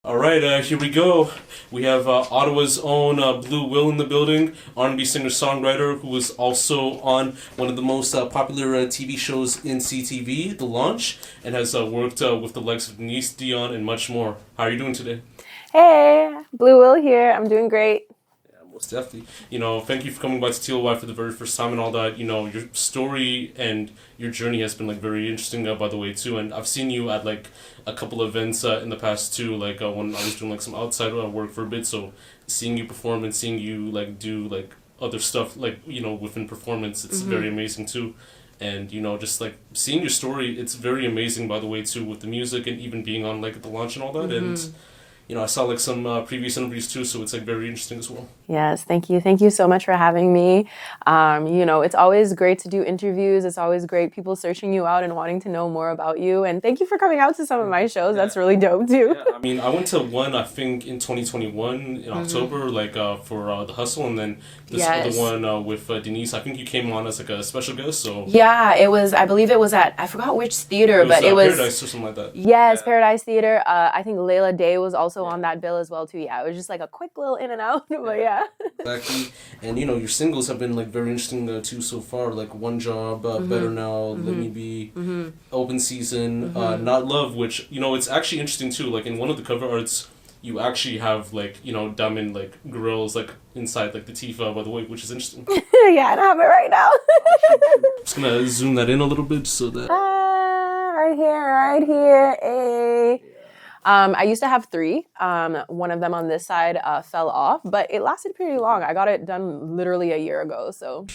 All right, here we go. We have Ottawa's own Blue Will in the building, R&B singer-songwriter who was also on one of the most popular TV shows in CTV, The Launch, and has worked with the likes of Denise, Dion, and much more. How are you doing today? Hey, Blue Will here. I'm doing great. Most definitely. Thank you for coming by to TLOY for the very first time and all that. Your story and your journey has been very interesting, by the way, too. And I've seen you at a couple events in the past too, when I was doing some outside work for a bit. So seeing you perform and seeing you do other stuff within performance, it's very amazing too. And just seeing your story, it's very amazing, by the way, too, with the music and even being on the launch and all that. And I saw some previous interviews too, so it's very interesting as well. Yes, thank you. Thank you so much for having me. It's always great to do interviews. It's always great people searching you out and wanting to know more about you. And thank you for coming out to some of my shows. Yeah. That's really dope too. Yeah, I went to one, I think, in 2021 in October, for The Hustle, and then this other one with Denise. I think you came on as a special guest. So yeah, it was. I believe it was at, I forgot which theater, but it was Paradise or something like that. Yes, yeah. Paradise Theater. I think Layla Day was also on that bill as well too. Yeah, it was just a quick little in and out, but yeah. Exactly. And your singles have been very interesting too so far, One Job, Better Now, Let Me Be, Open Season, Not Love, which it's actually interesting too. In one of the cover arts, you actually have diamond grills inside the Tifa, by the way, which is interesting. Yeah, I don't have it right now. Just gonna zoom that in a little bit so that right here. Hey. I used to have 3. One of them on this side fell off, but it lasted pretty long. I got it done literally a year ago, so.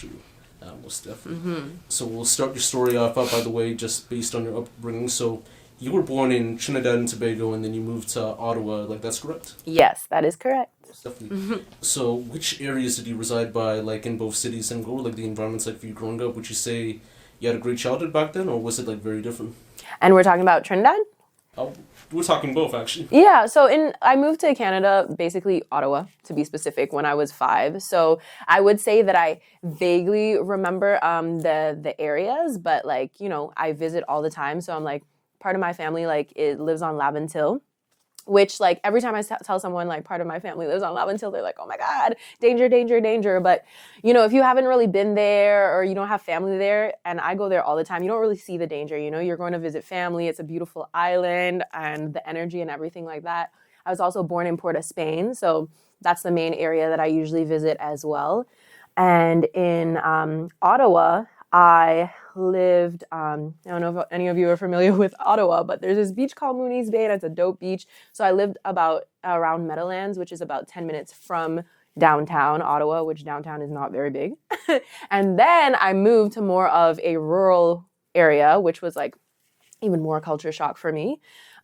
Most definitely. So we'll start your story off, by the way, just based on your upbringing. So you were born in Trinidad and Tobago, and then you moved to Ottawa, that's correct? Yes, that is correct. Most definitely. So which areas did you reside by, in both cities, and what were the environments for you growing up? Would you say you had a great childhood back then, or was it very different? And we're talking about Trinidad? We're talking both, actually. Yeah, so I moved to Canada, basically Ottawa, to be specific, when I was 5. So I would say that I vaguely remember the areas, but I visit all the time. So I'm part of my family it lives on Laventille, which every time I tell someone part of my family lives on Laventille, they're like, oh my God, danger, danger, danger. But if you haven't really been there or you don't have family there, and I go there all the time, you don't really see the danger. You're going to visit family. It's a beautiful island and the energy and everything like that. I was also born in Port of Spain, so that's the main area that I usually visit as well. And in Ottawa, I lived, I don't know if any of you are familiar with Ottawa, but there's this beach called Mooney's Bay, and it's a dope beach. So I lived around Meadowlands, which is about 10 minutes from downtown Ottawa, which downtown is not very big. And then I moved to more of a rural area, which was even more culture shock for me.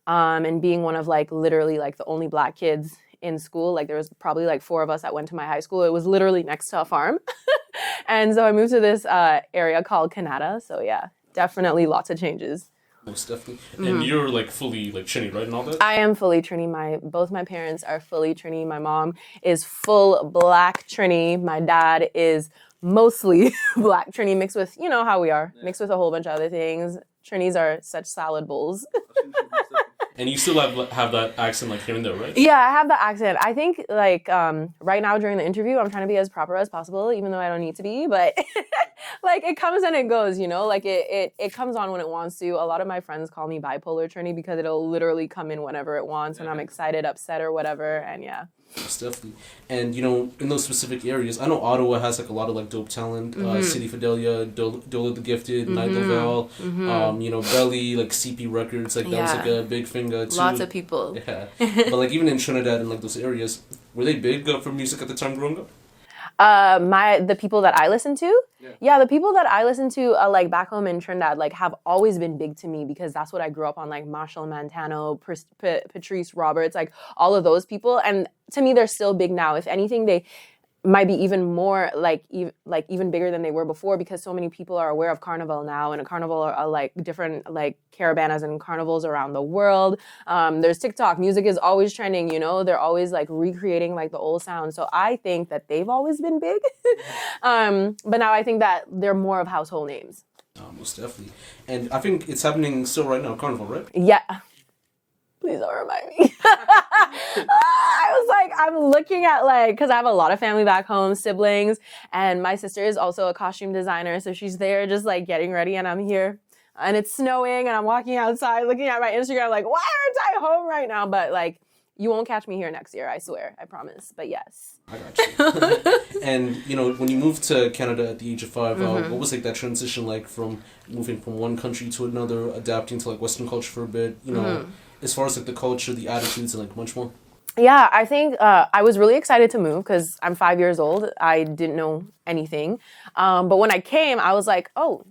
And being one of literally the only Black kids in school, there was probably 4 of us that went to my high school. It was literally next to a farm. And so I moved to this area called Canada. So yeah, definitely lots of changes. Most definitely. And you're fully Trini, right, and all that? I am fully Trini. Both my parents are fully Trini. My mom is full Black Trini. My dad is mostly Black Trini mixed with, how we are, mixed with a whole bunch of other things. Trinis are such salad bowls. And you still have that accent here and there, right? Yeah, I have the accent. I think right now during the interview, I'm trying to be as proper as possible, even though I don't need to be. But it comes and it goes, it comes on when it wants to. A lot of my friends call me bipolar Trini because it'll literally come in whenever it wants, when I'm excited, upset, or whatever. And yeah. Most definitely. And in those specific areas, I know Ottawa has a lot of dope talent. City Fidelia, Dola the Gifted, Night Lavelle, Belly, CP Records, that was a big thing too. Lots of people. Yeah. But even in Trinidad and those areas, were they big for music at the time growing up? The people that I listen to? Yeah, the people that I listen to back home in Trinidad have always been big to me because that's what I grew up on, Marshall Montano, Patrice Roberts, all of those people. And to me, they're still big now. If anything, they might be even more even bigger than they were before because so many people are aware of Carnival now, and a Carnival are different Carabanas and carnivals around the world. There's TikTok, music is always trending, they're always recreating the old sound. So I think that they've always been big. But now I think that they're more of household names. Most definitely. And I think it's happening still right now, Carnival, right? Yeah. please don't remind me. I was like, I'm looking at like, because I have a lot of family back home, siblings, and my sister is also a costume designer, so she's there just like getting ready, and I'm here, and it's snowing, and I'm walking outside looking at my Instagram like, why aren't I home right now? But like, you won't catch me here next year, I swear, I promise. But yes. I got you. And, you know, when you moved to Canada at the age of 5, what was like that transition like from moving from one country to another, adapting to like Western culture for a bit, you know, as far as like the culture, the attitudes, and like much more? Yeah, I think I was really excited to move because I'm 5 years old. I didn't know anything. But when I came, I was like, oh,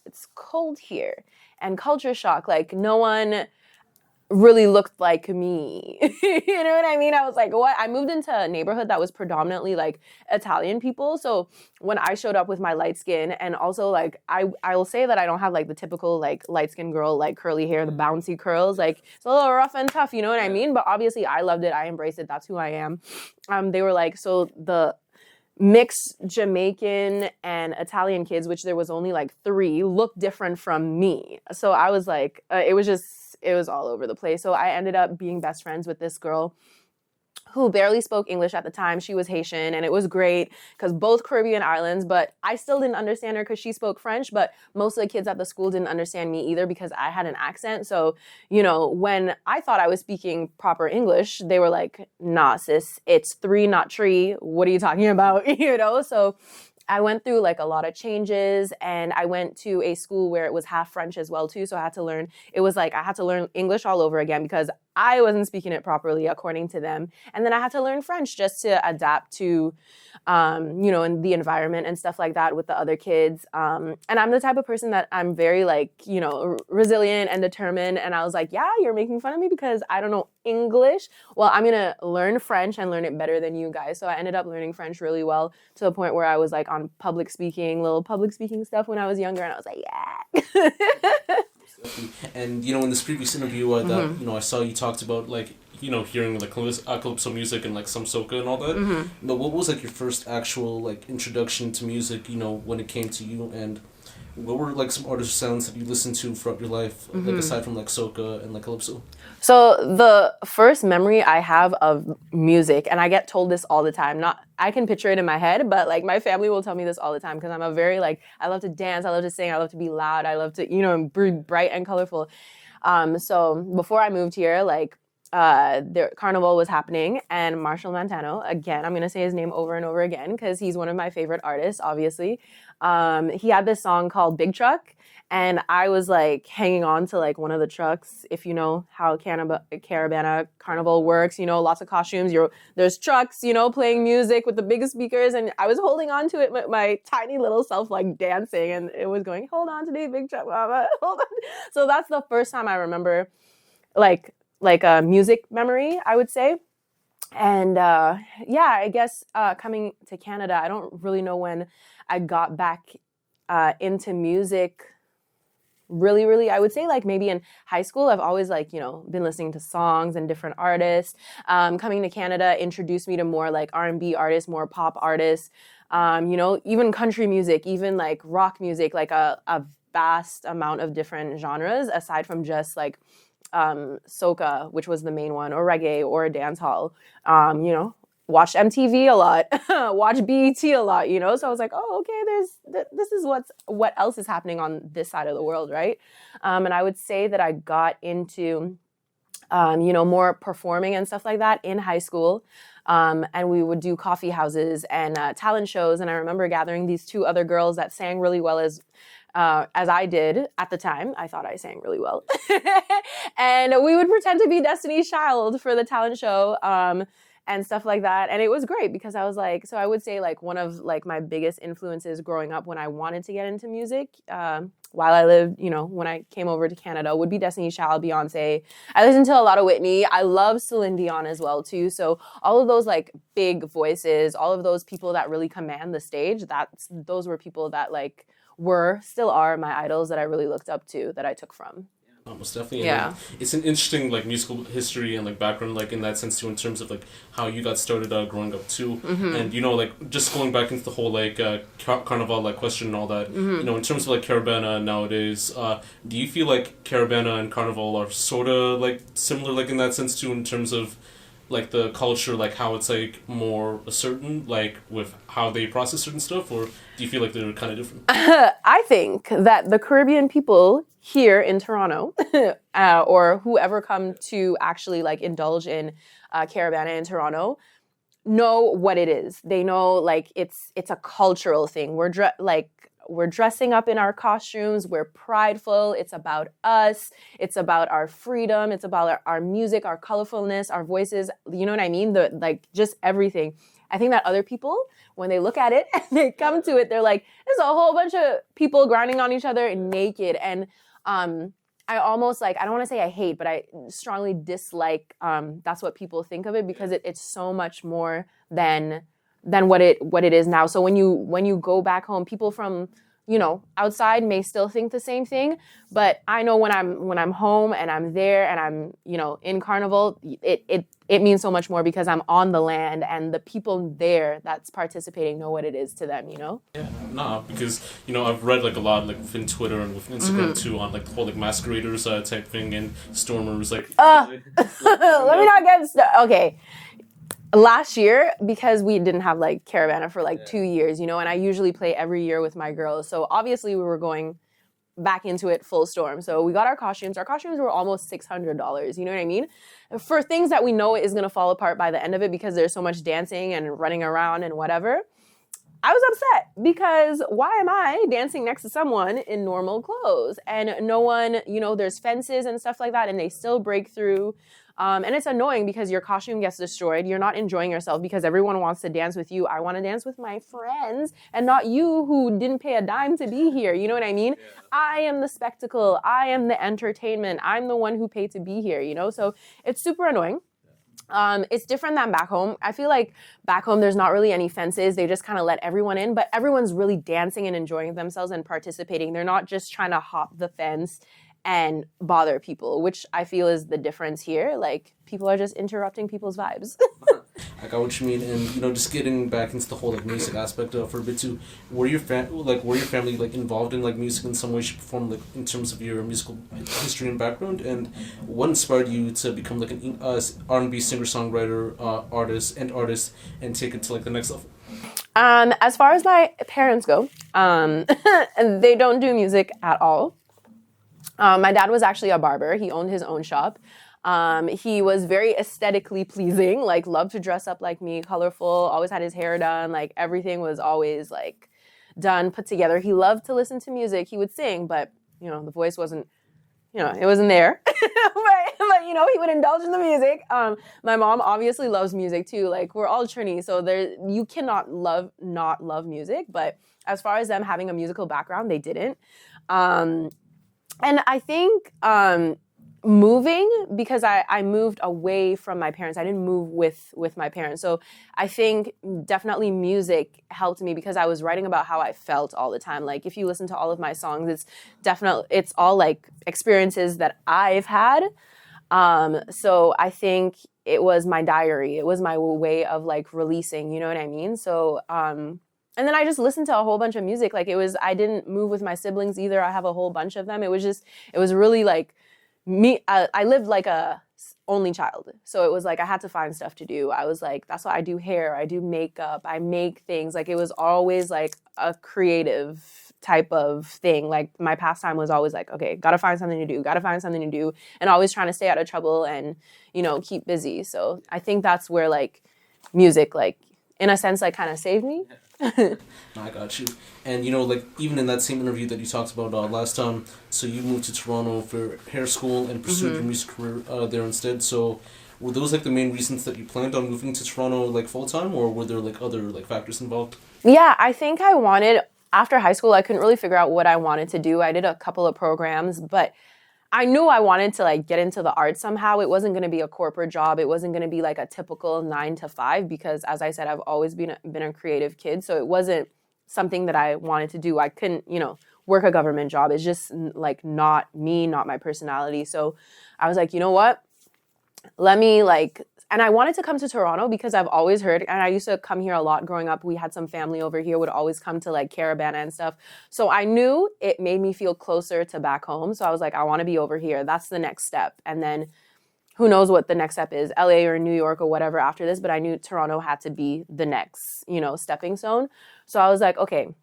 it's cold here. And culture shock, like no one really looked like me. You know what I mean? I was like, what? I moved into a neighborhood that was predominantly like Italian people. So when I showed up with my light skin, and also like I will say that I don't have like the typical like light skinned girl, like curly hair, the bouncy curls, like it's a little rough and tough, you know what I mean? But obviously I loved it. I embraced it. That's who I am. They were like, so the mixed Jamaican and Italian kids, which there was only like 3, looked different from me. So I was like, it was all over the place. So I ended up being best friends with this girl who barely spoke English at the time. She was Haitian, and it was great because both Caribbean islands, but I still didn't understand her because she spoke French, but most of the kids at the school didn't understand me either because I had an accent. So, you know, when I thought I was speaking proper English, they were like, nah, sis, it's 3, not tree. What are you talking about? You know, so I went through like a lot of changes, and I went to a school where it was half French as well too. So I had to learn, it was like I had to learn English all over again because I wasn't speaking it properly according to them. And then I had to learn French just to adapt to, you know, in the environment and stuff like that with the other kids. And I'm the type of person that I'm very like, you know, resilient and determined. And I was like, yeah, you're making fun of me because I don't know English. Well, I'm going to learn French and learn it better than you guys. So I ended up learning French really well to the point where I was like on little public speaking stuff when I was younger. And I was like, yeah. And, you know, in this previous interview that, you know, I saw you talked about, like, you know, hearing, like, calypso music and, like, some soca and all that. You know, what was, like, your first actual, like, introduction to music, you know, when it came to you? And what were, like, some artist sounds that you listened to throughout your life, like, aside from, like, soca and, like, calypso? So the first memory I have of music, and I get told this all the time, I can picture it in my head, but like my family will tell me this all the time because I'm a very like, I love to dance, I love to sing, I love to be loud, I love to, you know, be bright and colorful. So before I moved here, like the Carnival was happening, and Marshall Montano, again, I'm going to say his name over and over again because he's one of my favorite artists, obviously. He had this song called Big Truck. And I was like hanging on to like one of the trucks. If you know how Caribana Carnival works, you know, lots of costumes. There's trucks, you know, playing music with the biggest speakers. And I was holding on to it with my tiny little self, like dancing. And it was going, hold on to the big truck, mama, hold on. So that's the first time I remember like a music memory, I would say. And yeah, I guess coming to Canada, I don't really know when I got back into music. Really, I would say like maybe in high school, I've always like, you know, been listening to songs and different artists. Coming to Canada introduced me to more like R&B artists, more pop artists, you know, even country music, even like rock music, like a vast amount of different genres aside from just like soca, which was the main one, or reggae or dance hall, you know. Watched MTV a lot, watched BET a lot, you know? So I was like, oh, okay, this is what else is happening on this side of the world, right? And I would say that I got into, you know, more performing and stuff like that in high school. And we would do coffee houses and talent shows. And I remember gathering these 2 other girls that sang really well as I did at the time. I thought I sang really well. And we would pretend to be Destiny's Child for the talent show. And stuff like that. And it was great because I was like, so I would say like one of like my biggest influences growing up when I wanted to get into music, while I lived, you know, when I came over to Canada, would be Destiny's Child, Beyonce. I listened to a lot of Whitney. I love Celine Dion as well too. So all of those like big voices, all of those people that really command the stage, those were people that like still are my idols that I really looked up to, that I took from. Almost definitely. And, Yeah. like, it's an interesting like musical history and like background like in that sense too in terms of like how you got started growing up too. And like just going back into the whole like Carnival like question and all that. In terms of like Caribana nowadays, do you feel like Caribana and Carnival are sort of like similar like in that sense too in terms of like the culture, like how it's like more certain, like with how they process certain stuff, or do you feel like they're kind of different? I think that the Caribbean people here in Toronto, or whoever come to actually like indulge in Caribana in Toronto, know what it is. They know like it's a cultural thing. We're dressing up in our costumes. We're prideful. It's about us. It's about our freedom. It's about our music, our colorfulness, our voices. You know what I mean? Just everything. I think that other people, when they look at it and they come to it, they're like, there's a whole bunch of people grinding on each other naked. And I almost like, I don't want to say I hate, but I strongly dislike that's what people think of it, because it's so much more than what it is now. So when you go back home, people from outside may still think the same thing, but I know when I'm home and I'm there and I'm in Carnival, it means so much more because I'm on the land and the people there that's participating know what it is to them. Yeah, nah, because I've read like a lot like within Twitter and within Instagram too on like the whole like masqueraders type thing and stormers like. Let me not get okay. Last year, because we didn't have like Caribana for like 2 years, and I usually play every year with my girls. So obviously we were going back into it full storm. So we got our costumes. Our costumes were almost $600. You know what I mean? For things that we know is going to fall apart by the end of it because there's so much dancing and running around and whatever. I was upset because why am I dancing next to someone in normal clothes? And no one, there's fences and stuff like that, and they still break through. And it's annoying because your costume gets destroyed. You're not enjoying yourself because everyone wants to dance with you. I want to dance with my friends and not you who didn't pay a dime to be here. You know what I mean? Yeah. I am the spectacle. I am the entertainment. I'm the one who paid to be here, So it's super annoying. It's different than back home. I feel like back home, there's not really any fences. They just kind of let everyone in, but everyone's really dancing and enjoying themselves and participating. They're not just trying to hop the fence and bother people, which I feel is the difference here. Like, people are just interrupting people's vibes. I got what you mean, and just getting back into the whole like music aspect for a bit too. Were your family like involved in like music in some way, shape, or form, like in terms of your musical history and background? And what inspired you to become like an R&B singer-songwriter artist and take it to like the next level? As far as my parents go, they don't do music at all. My dad was actually a barber. He owned his own shop. He was very aesthetically pleasing, like loved to dress up like me, colorful, always had his hair done, like everything was always like done, put together. He loved to listen to music. He would sing, but the voice wasn't, it wasn't there. but he would indulge in the music. My mom obviously loves music too. Like, we're all Trini, so you cannot not love music. But as far as them having a musical background, they didn't. And I think moving, because I moved away from my parents. I didn't move with my parents. So I think definitely music helped me because I was writing about how I felt all the time. Like, if you listen to all of my songs, it's all like experiences that I've had. So I think it was my diary. It was my way of like releasing, you know what I mean? So, and then I just listened to a whole bunch of music. Like, I didn't move with my siblings either. I have a whole bunch of them. It was really like me. I lived like a only child. So it was like, I had to find stuff to do. I was like, that's why I do hair. I do makeup. I make things. Like, it was always like a creative type of thing. Like, my pastime was always like, okay, gotta find something to do. And always trying to stay out of trouble and, keep busy. So I think that's where like music, like in a sense, like kind of saved me. No, I got you. And like even in that same interview that you talked about last time, so you moved to Toronto for hair school and pursued your music career there instead. So were those like the main reasons that you planned on moving to Toronto like full time, or were there like other like factors involved? Yeah, I think after high school, I couldn't really figure out what I wanted to do. I did a couple of programs, but I knew I wanted to like get into the arts somehow. It wasn't going to be a corporate job. It wasn't going to be like a typical 9 to 5 because, as I said, I've always been a creative kid. So it wasn't something that I wanted to do. I couldn't, work a government job. It's just like not me, not my personality. So I was like, you know what? Let me like, and I wanted to come to Toronto because I've always heard, and I used to come here a lot growing up. We had some family over here, would always come to like Caribana and stuff. So I knew it made me feel closer to back home. So I was like, I want to be over here. That's the next step. And then who knows what the next step is, LA or New York or whatever after this, but I knew Toronto had to be the next, stepping stone. So I was like, okay,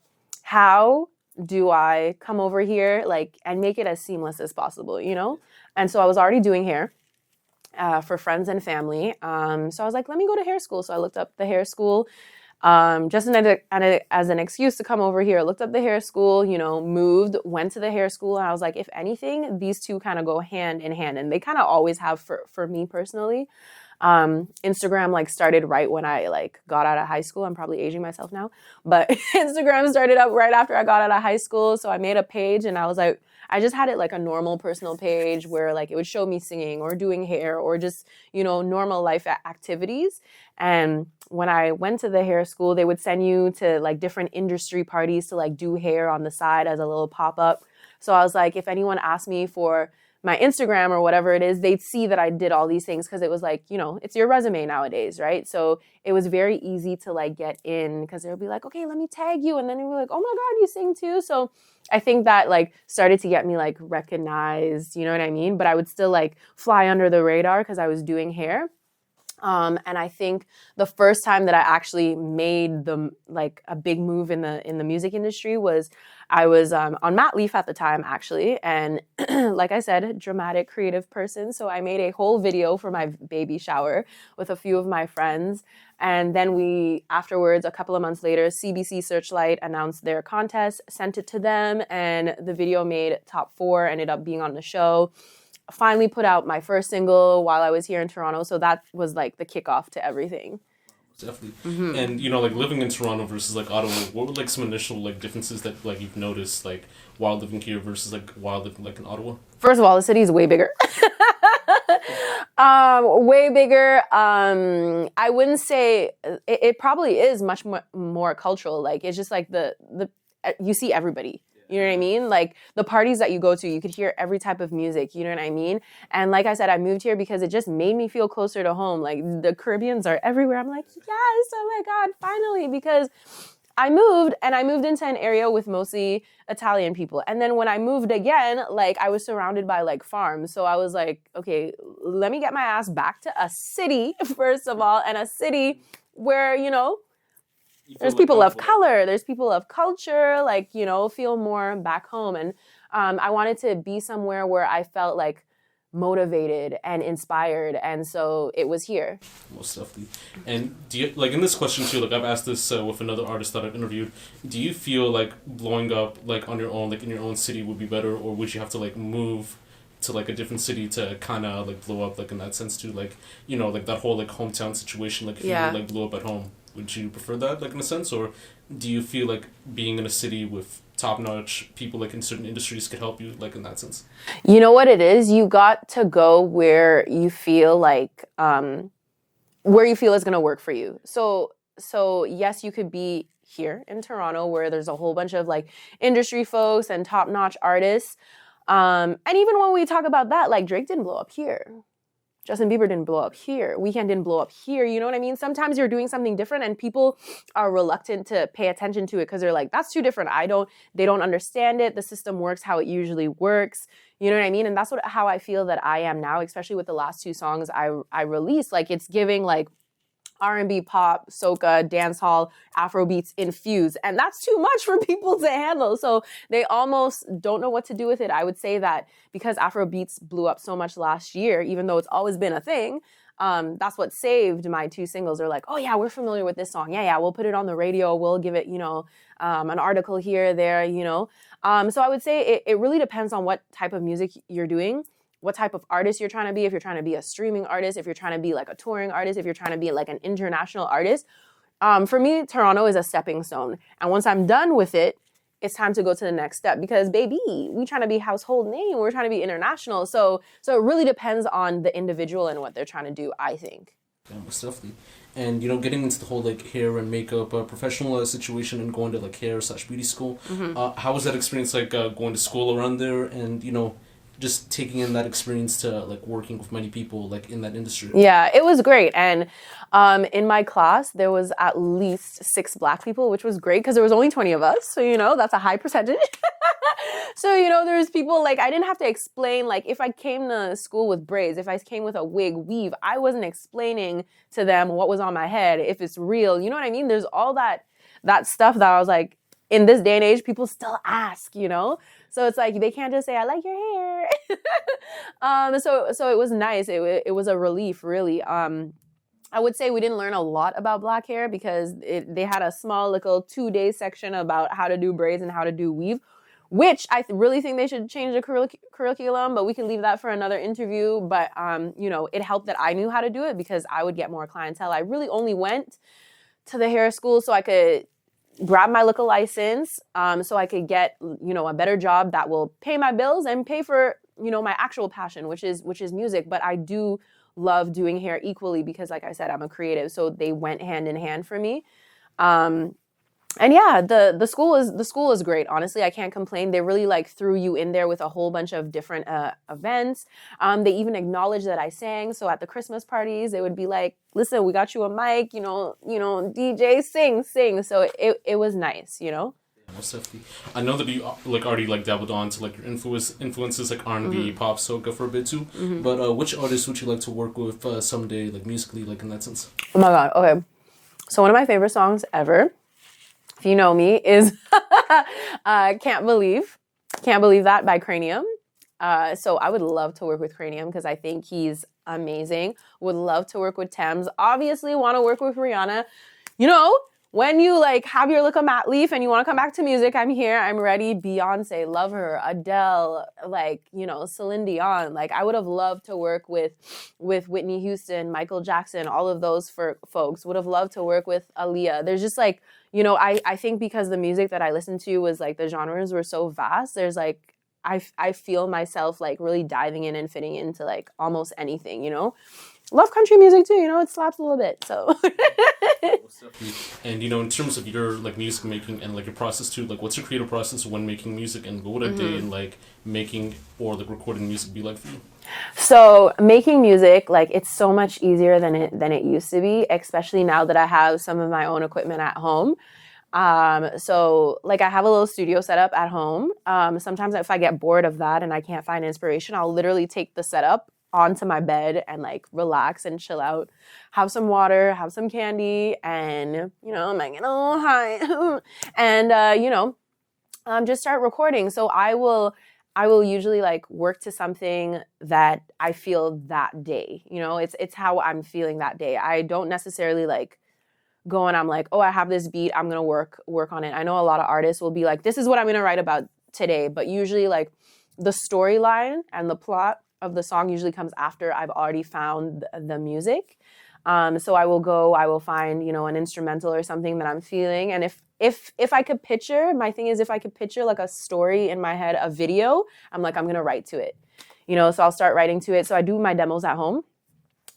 how do I come over here like and make it as seamless as possible, And so I was already doing hair for friends and family. So I was like, let me go to hair school. So I looked up the hair school just as an excuse to come over here. Looked up the hair school, moved, went to the hair school. And I was like, if anything, these two kind of go hand in hand. And they kind of always have for me personally. Instagram like started right when I like got out of high school. I'm probably aging myself now, but Instagram started up right after I got out of high school. So I made a page and I was like, I just had it like a normal personal page where like it would show me singing or doing hair or just, normal life activities. And when I went to the hair school, they would send you to like different industry parties to like do hair on the side as a little pop-up. So I was like, if anyone asked me for my Instagram or whatever it is, they'd see that I did all these things because it was like, it's your resume nowadays, right? So it was very easy to like get in because they'll be like, okay, let me tag you. And then you'll be like, oh my God, you sing too. So I think that like started to get me like recognized, you know what I mean? But I would still like fly under the radar because I was doing hair. And I think the first time that I actually made a big move in the music industry was I was on mat leave at the time actually, and like I said, dramatic, creative person. So I made a whole video for my baby shower with a few of my friends, and then afterwards, a couple of months later, CBC Searchlight announced their contest, sent it to them, and the video made top 4, ended up being on the show. Finally put out my first single while I was here in Toronto. So that was like the kickoff to everything. Definitely. Mm-hmm. And, like living in Toronto versus like Ottawa, what were like some initial like differences that like you've noticed like while living here versus like while living like in Ottawa? First of all, the city is way bigger. Way bigger. I wouldn't say it probably is much more cultural. Like it's just like the you see everybody. You know what I mean? Like the parties that you go to, you could hear every type of music. You know what I mean? And like I said, I moved here because it just made me feel closer to home. Like the Caribbeans are everywhere. I'm like, yes, oh my God, finally. Because I moved into an area with mostly Italian people. And then when I moved again, like I was surrounded by like farms. So I was like, okay, let me get my ass back to a city, first of all, and a city where, there's people of color, there's people of culture, like, feel more back home. And I wanted to be somewhere where I felt like motivated and inspired. And so it was here. Most definitely. And do you, like in this question too, like I've asked this with another artist that I've interviewed, do you feel like blowing up like on your own, like in your own city would be better, or would you have to like move to like a different city to kind of like blow up like in that sense too? Like, like that whole like hometown situation, like if you would like blow up at home. Would you prefer that, like, in a sense? Or do you feel like being in a city with top-notch people, like, in certain industries could help you, like, in that sense? You know what it is? You got to go where you feel like, where you feel is going to work for you. So yes, you could be here in Toronto where there's a whole bunch of, like, industry folks and top-notch artists. And even when we talk about that, like, Drake didn't blow up here. Justin Bieber didn't blow up here. Weeknd didn't blow up here. You know what I mean? Sometimes you're doing something different and people are reluctant to pay attention to it because they're like, that's too different. They don't understand it. The system works how it usually works. You know what I mean? And that's how I feel that I am now, especially with the last 2 songs I released. Like it's giving like R&B, pop, soca, dancehall, Afrobeats infused. And that's too much for people to handle. So they almost don't know what to do with it. I would say that because Afrobeats blew up so much last year, even though it's always been a thing, that's what saved my 2 singles. They're like, oh yeah, we're familiar with this song. Yeah, we'll put it on the radio. We'll give it, an article here, there, So I would say it really depends on what type of music you're doing, what type of artist you're trying to be. If you're trying to be a streaming artist, if you're trying to be like a touring artist, if you're trying to be like an international artist. For me, Toronto is a stepping stone. And once I'm done with it, it's time to go to the next step because baby, we trying to be household name. We're trying to be international. So it really depends on the individual and what they're trying to do, I think. Yeah, most definitely. and getting into the whole like hair and makeup professional situation and going to like hair/beauty school. How was that experience like going to school around there and just taking in that experience to like working with many people like in that industry? Yeah, it was great. And in my class, there was at least 6 Black people, which was great because there was only 20 of us. So, that's a high percentage. So, there's people like, I didn't have to explain, like if I came to school with braids, if I came with a wig, weave, I wasn't explaining to them what was on my head, if it's real, you know what I mean? There's all that stuff that I was like, in this day and age, people still ask, So it's like, they can't just say, I like your hair. So it was nice. It was a relief, really. I would say we didn't learn a lot about Black hair because they had a small little 2-day section about how to do braids and how to do weave, which I really think they should change the curriculum, but we can leave that for another interview. But, it helped that I knew how to do it because I would get more clientele. I really only went to the hair school so I could grab my local license, so I could get, a better job that will pay my bills and pay for, my actual passion, which is music. But I do love doing hair equally because, like I said, I'm a creative. So they went hand in hand for me. And yeah, the school is great. Honestly, I can't complain. They really like threw you in there with a whole bunch of different events. They even acknowledged that I sang. So at the Christmas parties, they would be like, "Listen, we got you a mic. DJ, sing." So it was nice. Most definitely. I know that you like already like dabbled on to like your influences like R&B, pop, soca for a bit too. But which artists would you like to work with someday, like musically, like in that sense? Oh my God. Okay. So one of my favorite songs ever, if you know me, is Can't Believe That by Cranium. So I would love to work with Cranium because I think he's amazing. Would love to work with Thames. Obviously want to work with Rihanna. When you like have your little mat leaf and you want to come back to music, I'm here. I'm ready. Beyonce, love her. Adele, Celine Dion. Like I would have loved to work with Whitney Houston, Michael Jackson, all of those folks. Would have loved to work with Aaliyah. There's just like, I think because the music that I listened to was like the genres were so vast. There's like, I feel myself like really diving in and fitting into like almost anything, Love country music too, it slaps a little bit, so. And, in terms of your, like, music making and, like, your process too, like, what's your creative process when making music and what would a day in, like, making or, like, recording music be like for you? So making music, like, it's so much easier than it used to be, especially now that I have some of my own equipment at home. So like I have a little studio set up at home. Sometimes if I get bored of that and I can't find inspiration, I'll literally take the setup onto my bed and like relax and chill out, have some water, have some candy, and I'm like, hi, and just start recording. So I will usually like work to something that I feel that day. It's how I'm feeling that day. I don't necessarily like go and I'm like, oh, I have this beat, I'm gonna work on it. I know a lot of artists will be like, this is what I'm gonna write about today, but usually like the storyline and the plot of the song usually comes after I've already found the music. So I will find, an instrumental or something that I'm feeling. And if I could picture, my thing is if I could picture like a story in my head, a video, I'm like, I'm going to write to it, so I'll start writing to it. So I do my demos at home.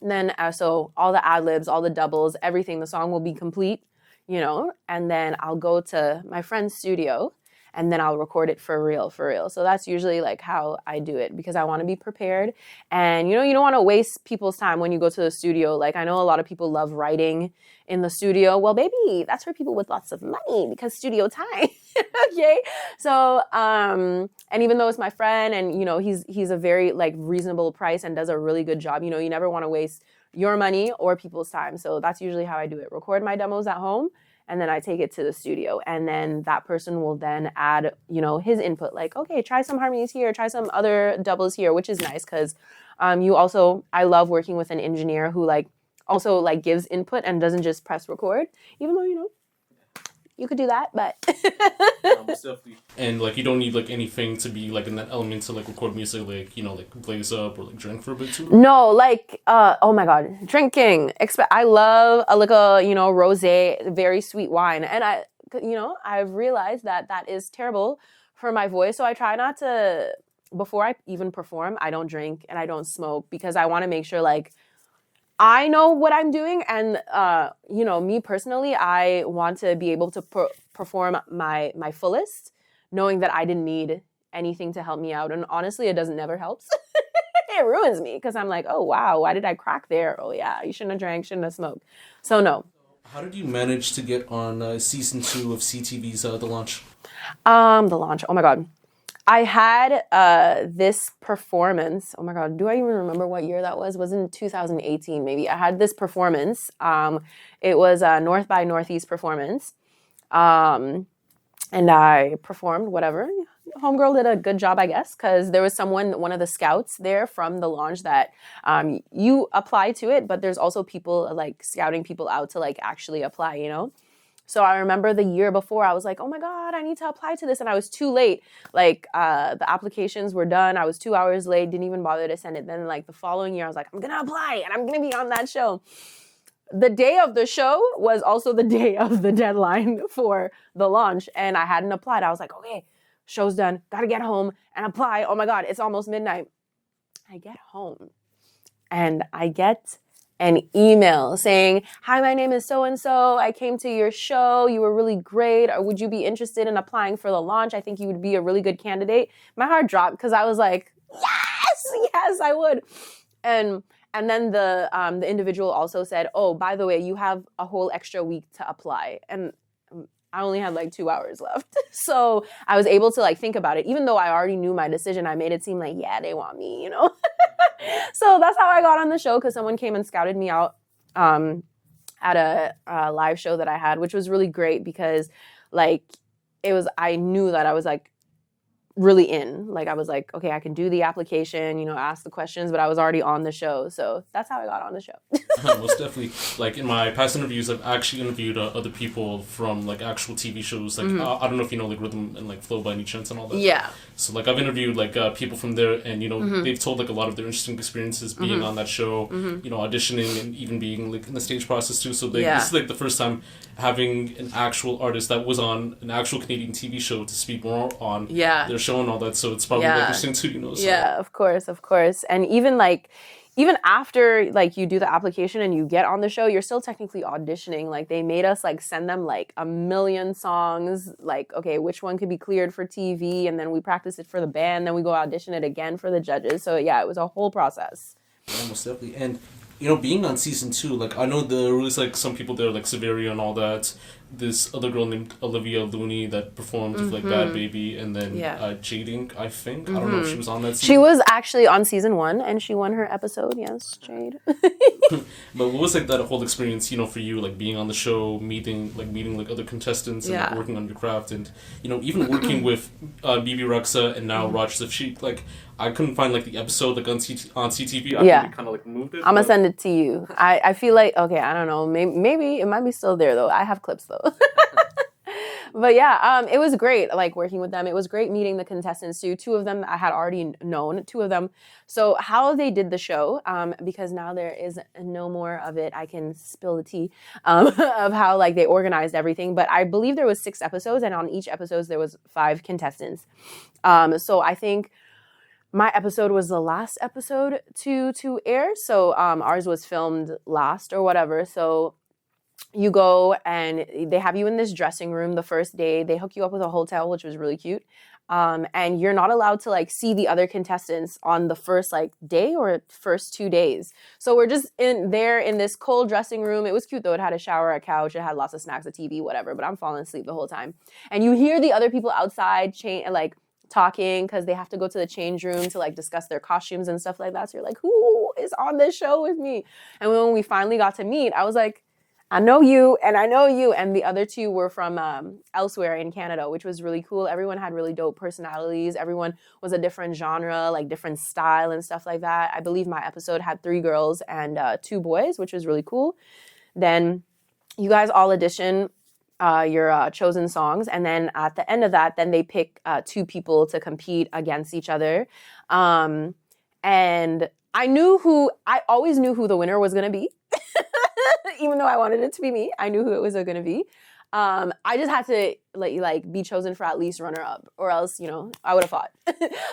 And then, so all the ad-libs, all the doubles, everything, the song will be complete, and then I'll go to my friend's studio and then I'll record it for real. So that's usually like how I do it because I want to be prepared. And, you don't want to waste people's time when you go to the studio. Like I know a lot of people love writing in the studio. Well, baby, that's for people with lots of money because studio time. Okay. So, and even though it's my friend and, he's a very like reasonable price and does a really good job, you never want to waste your money or people's time. So that's usually how I do it. Record my demos at home. And then I take it to the studio and then that person will then add, his input like, okay, try some harmonies here, try some other doubles here, which is nice because I love working with an engineer who like also like gives input and doesn't just press record, even though, you could do that, but. And like you don't need like anything to be like in that element to like record music, like, like blaze up or like drink for a bit too. No, like, oh my God, drinking. I love a little, rosé, very sweet wine. And I've realized that is terrible for my voice. So I try not to, before I even perform, I don't drink and I don't smoke because I want to make sure like I know what I'm doing, and you know, me personally, I want to be able to perform my fullest, knowing that I didn't need anything to help me out. And honestly, it doesn't never helps. It ruins me because I'm like, oh wow, why did I crack there? Oh yeah, you shouldn't have drank, shouldn't have smoked. So no. How did you manage to get on season 2 of CTV's The Launch? The launch. Oh my god. I had this performance. Oh my god, do I even remember what year that was? It was in 2018 maybe. I had this performance. It was a North by Northeast performance. And I performed whatever. Homegirl did a good job, I guess, because there was one of the scouts there from the launch that you apply to it, but there's also people like scouting people out to like actually apply, you know? So I remember the year before, I was like, oh my God, I need to apply to this. And I was too late. Like the applications were done. I was 2 hours late, didn't even bother to send it. Then like the following year, I was like, I'm going to apply and I'm going to be on that show. The day of the show was also the day of the deadline for the launch. And I hadn't applied. I was like, okay, show's done. Got to get home and apply. Oh my God, it's almost midnight. I get home and I get an email saying, hi, my name is so-and-so. I came to your show. You were really great. Or would you be interested in applying for the launch? I think you would be a really good candidate. My heart dropped because I was like, yes, I would. And then the individual also said, oh, by the way, you have a whole extra week to apply. And I only had like 2 hours left. So I was able to like think about it. Even though I already knew my decision, I made it seem like, yeah, they want me, you know? So that's how I got on the show, because someone came and scouted me out at a live show that I had, which was really great because like I knew that I was like really in. Like I was like, okay, I can do the application, you know, ask the questions, but I was already on the show. So that's how I got on the show. Most definitely. Like in my past interviews, I've actually interviewed other people from like actual TV shows. Like I don't know if you know like Rhythm and like Flow by any chance and all that. Yeah. So like I've interviewed like people from there, and you know they've told like a lot of their interesting experiences being on that show. You know, auditioning and even being like in the stage process too. So this is like the first time having an actual artist that was on an actual Canadian TV show to speak more on their show and all that. So it's probably interesting too, you know. So. Yeah, of course. And even after like you do the application and you get on the show, you're still technically auditioning. Like they made us like send them like a million songs, like, okay, which one could be cleared for TV, and then we practice it for the band, then we go audition it again for the judges. So yeah, it was a whole process. Yeah, most definitely. And you know, being on season 2, like I know there was like some people there, like Severia and all that. This other girl named Olivia Looney that performed with like Bad Baby, and then Jading, I think. I don't know if she was on that season. She was actually on season 1 and she won her episode. Yes, Jade. But what was like that whole experience, you know, for you, like being on the show, meeting like other contestants and like, working on your craft, and you know, even working with Bibi Rexha and now Rogers of Chic. Like I couldn't find like the episode like on CTV. I think we kind of like moved it. I'm gonna send it to you. I feel like, okay, I don't know, maybe it might be still there though. I have clips though. But yeah, it was great like working with them. It was great meeting the contestants too. 2 of them I had already known, 2 of them. So how they did the show, because now there is no more of it, I can spill the tea of how like they organized everything. But I believe there was 6 episodes, and on each episode there was 5 contestants. So I think my episode was the last episode to air. So ours was filmed last or whatever. So you go and they have you in this dressing room the first day. They hook you up with a hotel, which was really cute. And you're not allowed to like see the other contestants on the first like day or first 2 days. So we're just in this cold dressing room. It was cute though. It had a shower, a couch, it had lots of snacks, a TV, whatever. But I'm falling asleep the whole time. And you hear the other people outside like talking because they have to go to the change room to like discuss their costumes and stuff like that. So you're like, who is on this show with me? And when we finally got to meet, I was like, I know you and I know you. And the other 2 were from elsewhere in Canada, which was really cool. Everyone had really dope personalities. Everyone was a different genre, like different style and stuff like that. I believe my episode had 3 girls and 2 boys, which was really cool. Then you guys all audition your chosen songs. And then at the end of that, then they pick 2 people to compete against each other. And I always knew who the winner was going to be. Even though I wanted it to be me, I knew who it was going to be. I just had to like be chosen for at least runner up, or else, you know, I would have fought.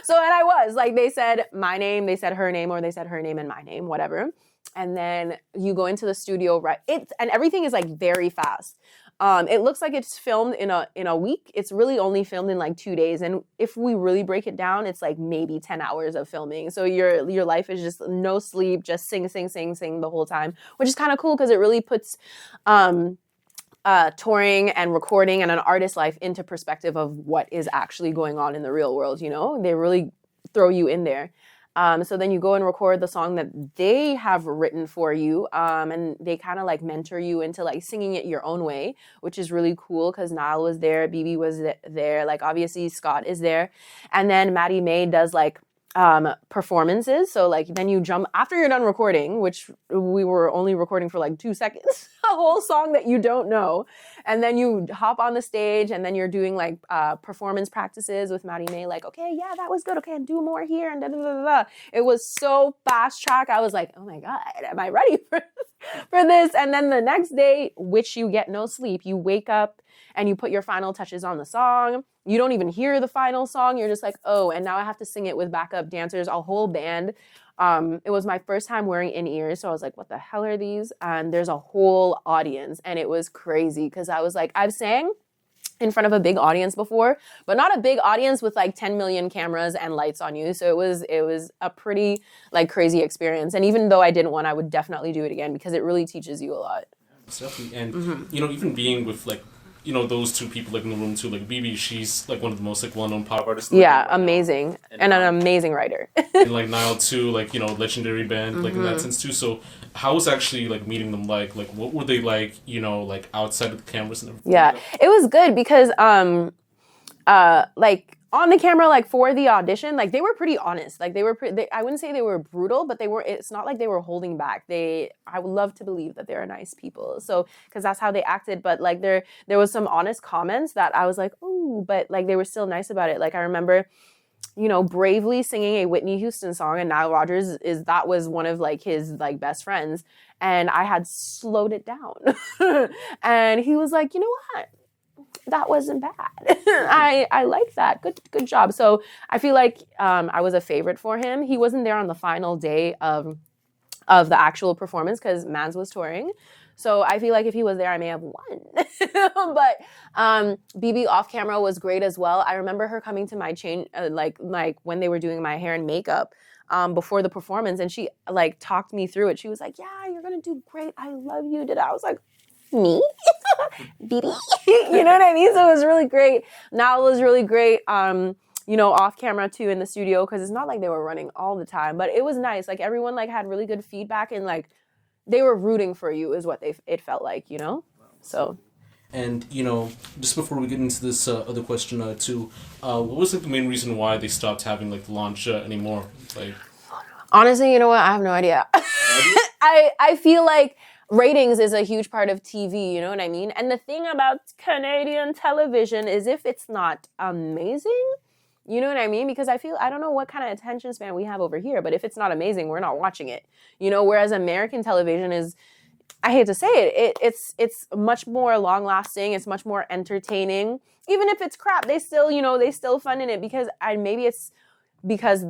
So, and I was like, they said my name, they said her name, or they said her name and my name, whatever. and then you go into the studio, right? And everything is like very fast. It looks like it's filmed in a week. It's really only filmed in like 2 days. And if we really break it down, it's like maybe 10 hours of filming. So your life is just no sleep, just sing the whole time, which is kind of cool because it really puts touring and recording and an artist's life into perspective of what is actually going on in the real world. You know, they really throw you in there. So then you go and record the song that they have written for you, and they kind of like mentor you into like singing it your own way, which is really cool because Niall was there, BB was there, like obviously Scott is there, and then Maddie May does like performances. So like then you jump after you're done recording, which we were only recording for like 2 seconds, a whole song that you don't know, and then you hop on the stage and then you're doing like performance practices with Maddie May, like, okay, yeah, that was good, okay, and do more here, and da da da da. It was so fast track. I was like, oh my god, am I ready for this? And then the next day, which you get no sleep, you wake up and you put your final touches on the song. You don't even hear the final song. You're just like, oh, and now I have to sing it with backup dancers, a whole band. It was my first time wearing in-ears, so I was like, what the hell are these? And there's a whole audience, and it was crazy because I was like, I've sang in front of a big audience before, but not a big audience with like 10 million cameras and lights on you. So it was a pretty like crazy experience. And even though I didn't want, I would definitely do it again because it really teaches you a lot. Definitely. And, you know, even being with like, you know, those two people like in the room too, like BB, she's like one of the most like well-known pop artists. Yeah, amazing. And an amazing writer. And like Niall too, like, you know, legendary band, like in that sense too. So how was actually like meeting them like what were they like, you know, like outside of the cameras and everything? Yeah, it was good because like on the camera, like for the audition, like they were pretty honest. Like they were, I wouldn't say they were brutal, but they were. It's not like they were holding back. I would love to believe that they're nice people. So because that's how they acted. But like there was some honest comments that I was like, ooh, but like they were still nice about it. Like I remember, you know, bravely singing a Whitney Houston song, and Nile Rodgers that was one of like his like best friends, and I had slowed it down, and he was like, you know what? That wasn't bad. I like that. Good job. So I feel like I was a favorite for him. He wasn't there on the final day of the actual performance because Mans was touring. So I feel like if he was there, I may have won. But BB off camera was great as well. I remember her coming to my like when they were doing my hair and makeup before the performance, and she like talked me through it. She was like, "Yeah, you're gonna do great. I love you." I was like, me? BB? You know what I mean? So it was really great. Now it was really great, you know, off camera too in the studio, because it's not like they were running all the time, but it was nice. Like everyone like had really good feedback, and like they were rooting for you is what it felt like, you know? So. And, you know, just before we get into this other question too, what was like the main reason why they stopped having like the launch anymore? Like, honestly, you know what? I have no idea. I feel like ratings is a huge part of TV, you know what I mean? And the thing about Canadian television is if it's not amazing, you know what I mean? Because I don't know what kind of attention span we have over here, but if it's not amazing, we're not watching it. You know, whereas American television is, I hate to say it's much more long lasting, it's much more entertaining. Even if it's crap, they still fund in it because maybe it's because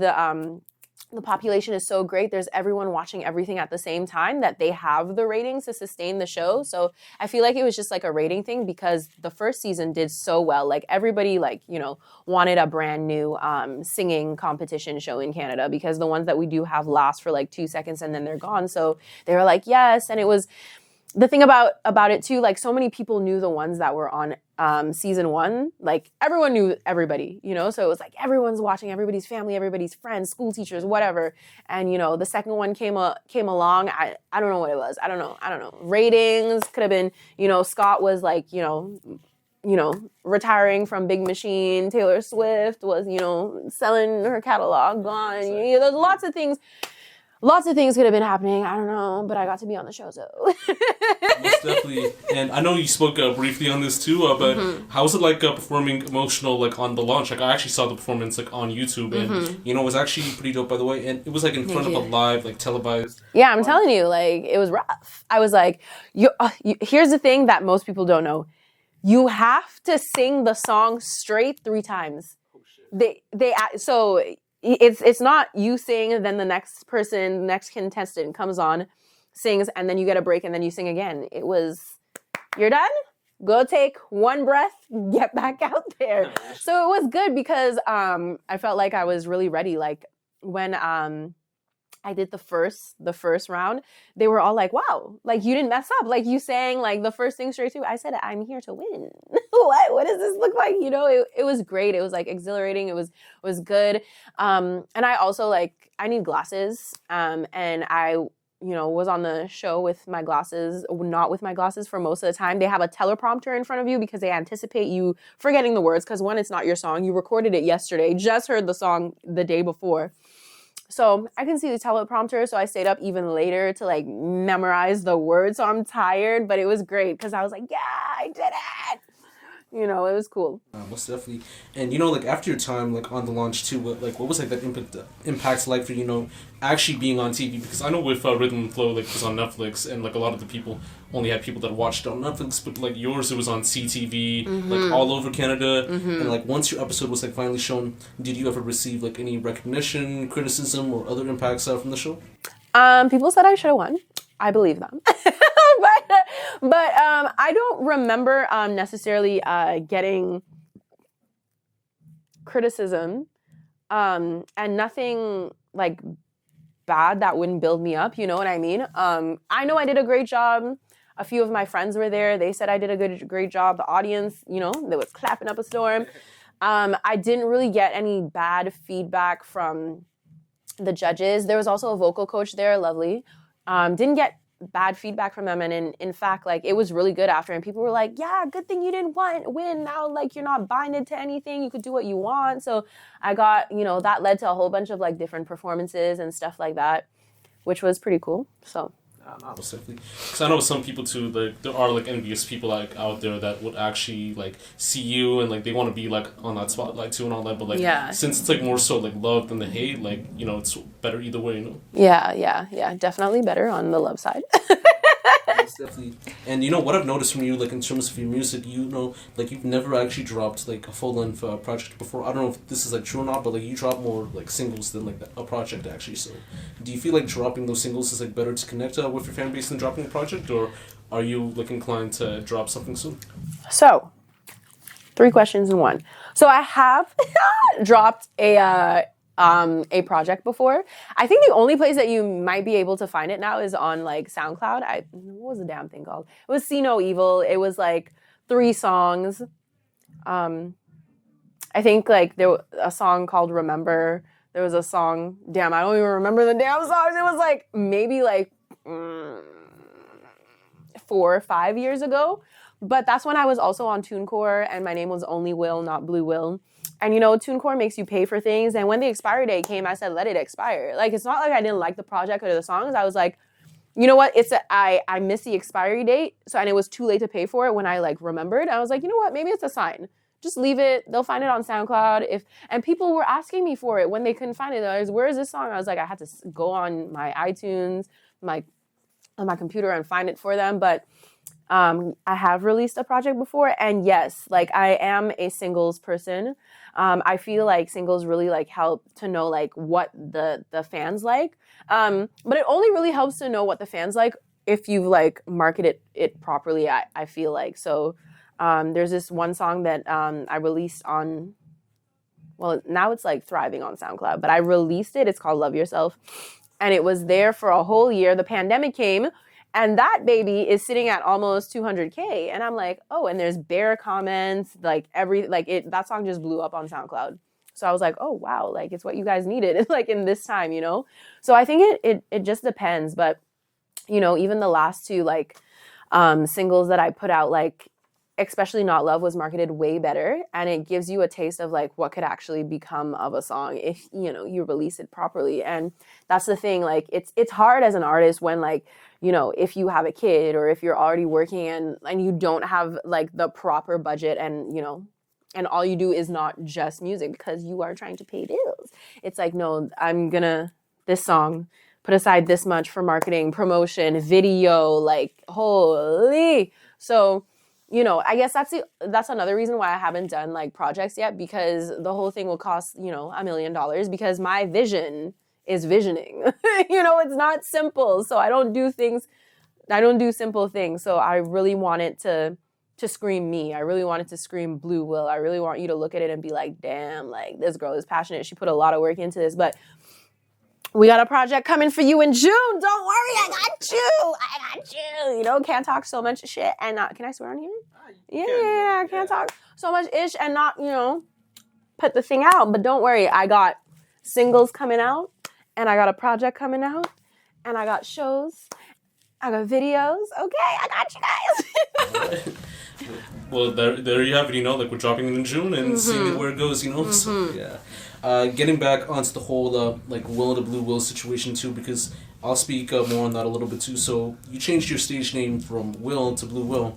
the population is so great, there's everyone watching everything at the same time that they have the ratings to sustain the show. So I feel like it was just like a rating thing because the first season did so well. Like everybody like, you know, wanted a brand new singing competition show in Canada because the ones that we do have last for like 2 seconds and then they're gone. So they were like, yes. And it was the thing about it too, like so many people knew the ones that were on season 1, like everyone knew everybody, you know, so it was like everyone's watching, everybody's family, everybody's friends, school teachers, whatever. And you know, the second one came along. I don't know what it was. I don't know. Ratings could have been, you know, Scott was like, you know, retiring from Big Machine. Taylor Swift was, you know, selling her catalog, gone. You know, there's lots of things. Lots of things could have been happening. I don't know, but I got to be on the show, so. Most definitely. And I know you spoke briefly on this too, but how was it like performing emotional like on the launch? Like I actually saw the performance like on YouTube, and you know it was actually pretty dope, by the way. And it was like in front of a live like televised. Yeah, I'm telling you, like it was rough. I was like, here's the thing that most people don't know: you have to sing the song straight 3 times. Oh, shit. So. It's not you sing, then the next contestant comes on. sings, and then you get a break, and then you sing again. It was, you're done? Go take one breath, get back out there. So it was good because I felt like I was really ready. Like when I did the first round, they were all like, wow, like you didn't mess up. Like you sang like the first thing straight through. I said, I'm here to win. What does this look like? You know, it was great. It was like exhilarating. It was good. And I also like, I need glasses. And I, was on the show with my glasses, not with my glasses for most of the time. They have a teleprompter in front of you because they anticipate you forgetting the words. Because when it's not your song, you recorded it yesterday, just heard the song the day before. So I can see the teleprompter. So I stayed up even later to like memorize the words. So I'm tired, but it was great because I was like, yeah, I did it. It was cool. Most definitely. And, like, after your time, like, on the launch, too, what was, like, that impact like for, actually being on TV? Because I know with Rhythm and Flow, like, it was on Netflix, and, like, a lot of the people only had people that watched it on Netflix, but, like, yours, it was on CTV, like, all over Canada. And, like, once your episode was, like, finally shown, did you ever receive, like, any recognition, criticism, or other impacts from the show? People said I should have won. I believe them. But I don't remember necessarily getting criticism and nothing like bad that wouldn't build me up. You know what I mean? I know I did a great job. A few of my friends were there. They said I did a great job. The audience, they was clapping up a storm. I didn't really get any bad feedback from the judges. There was also a vocal coach there, lovely. Didn't get bad feedback from them, and in fact, like, it was really good after, and people were like, yeah, good thing you didn't win. Now, like, you're not binded to anything, you could do what you want. So I got, that led to a whole bunch of like different performances and stuff like that, which was pretty cool. So because I know some people too, like, there are like envious people like out there that would actually like see you and like they want to be like on that spotlight too and all that, but like since it's like more so like love than the hate, like it's better either way, Yeah, definitely better on the love side. Definitely. And what I've noticed from you, like, in terms of your music, like, you've never actually dropped like a full-length project before. I don't know if this is like true or not, but like you drop more like singles than like a project actually. So do you feel like dropping those singles is like better to connect with your fan base than dropping a project, or are you like inclined to drop something soon? So 3 questions in one. So I have dropped a project before. I think the only place that you might be able to find it now is on like SoundCloud. What was the damn thing called? It was See No Evil. It was like 3 songs. I think like there was a song called Remember. There was a song, I don't even remember the damn songs. It was like maybe like 4 or 5 years ago. But that's when I was also on TuneCore and my name was Only Will, not Blue Will. And, TuneCore makes you pay for things. And when the expiry date came, I said, let it expire. Like, it's not like I didn't like the project or the songs. I was like, you know what? I missed the expiry date. And it was too late to pay for it when I, like, remembered. I was like, you know what? Maybe it's a sign. Just leave it. They'll find it on SoundCloud. And people were asking me for it when they couldn't find it. They're like, where is this song? I was like, I had to go on my iTunes, on my computer and find it for them. But I have released a project before, and yes, like, I am a singles person. I feel like singles really like help to know like what the fans like. But it only really helps to know what the fans like if you've like marketed it properly, I feel like. So there's this one song that I released on, well, now it's like thriving on SoundCloud, but I released it. It's called Love Yourself. And it was there for a whole year. The pandemic came. And that baby is sitting at almost 200K. And I'm like, oh, and there's bare comments, like that song just blew up on SoundCloud. So I was like, oh, wow, like it's what you guys needed like in this time, So I think it just depends. But, even the last 2 like singles that I put out, like, especially Not Love was marketed way better. And it gives you a taste of like what could actually become of a song if, you release it properly. And that's the thing, like it's hard as an artist when like, if you have a kid or if you're already working and you don't have like the proper budget and, and all you do is not just music because you are trying to pay bills. It's like, no, this song, put aside this much for marketing, promotion, video, like holy. So, I guess that's another reason why I haven't done like projects yet, because the whole thing will cost, $1 million because my vision is visioning. It's not simple. So I don't do simple things. So I really wanted to scream me. I really wanted to scream Blue Will. I really want you to look at it and be like, damn, like this girl is passionate. She put a lot of work into this. But we got a project coming for you in June. Don't worry, I got you. Can't talk so much shit and not. Can I swear on here? Yeah, I can't talk so much ish and not, put the thing out. But don't worry, I got singles coming out, and I got a project coming out, and I got shows, I got videos. Okay, I got you guys. Well, there you have it. Like we're dropping it in June and seeing where it goes. So yeah. Getting back onto the whole like Will to Blue Will situation too, because I'll speak more on that a little bit too. So you changed your stage name from Will to Blue Will.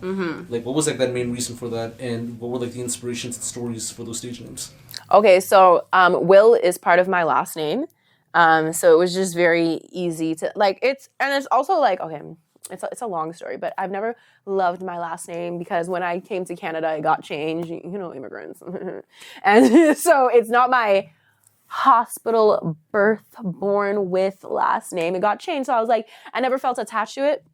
Like, what was like that main reason for that, and what were like the inspirations and stories for those stage names? Okay, so Will is part of my last name, so it was just very easy to like. It's also like, okay, it's a long story, but I've never loved my last name because when I came to Canada, it got changed. Immigrants, and so it's not my hospital birth born with last name. It got changed, so I was like, I never felt attached to it.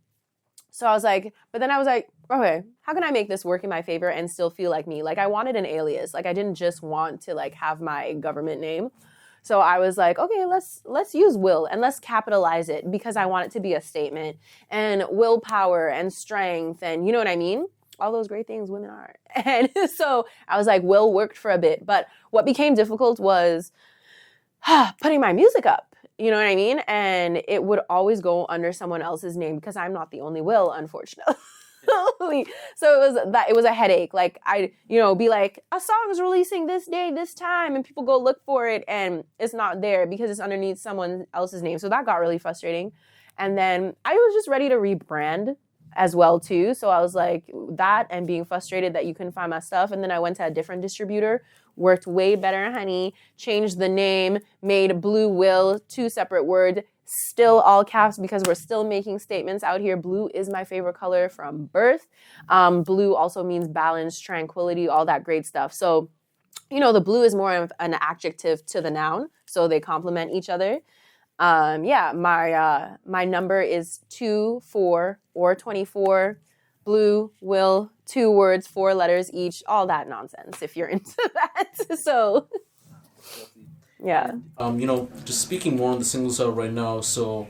So I was like, but then I was like, okay, how can I make this work in my favor and still feel like me? Like I wanted an alias. Like I didn't just want to like have my government name. So I was like, okay, let's use Will and let's capitalize it because I want it to be a statement and willpower and strength and you know what I mean? All those great things women are. And so I was like, Will worked for a bit. But what became difficult was putting my music up. You know what I mean? And it would always go under someone else's name because I'm not the only Will, unfortunately. So it was a headache. Like I'd, be like, a song is releasing this day, this time, and people go look for it and it's not there because it's underneath someone else's name. So that got really frustrating. And then I was just ready to rebrand as well too. So I was like that and being frustrated that you couldn't find my stuff. And then I went to a different distributor, worked way better, honey, changed the name, made Blue Will 2 separate words, still all caps because we're still making statements out here. Blue is my favorite color from birth. Blue also means balance, tranquility, all that great stuff. So, the blue is more of an adjective to the noun. So they complement each other. My number is 2, 4, or 24. Blue, Will, 2 words, 4 letters each, all that nonsense if you're into that. So, yeah. Just speaking more on the singles right now. So,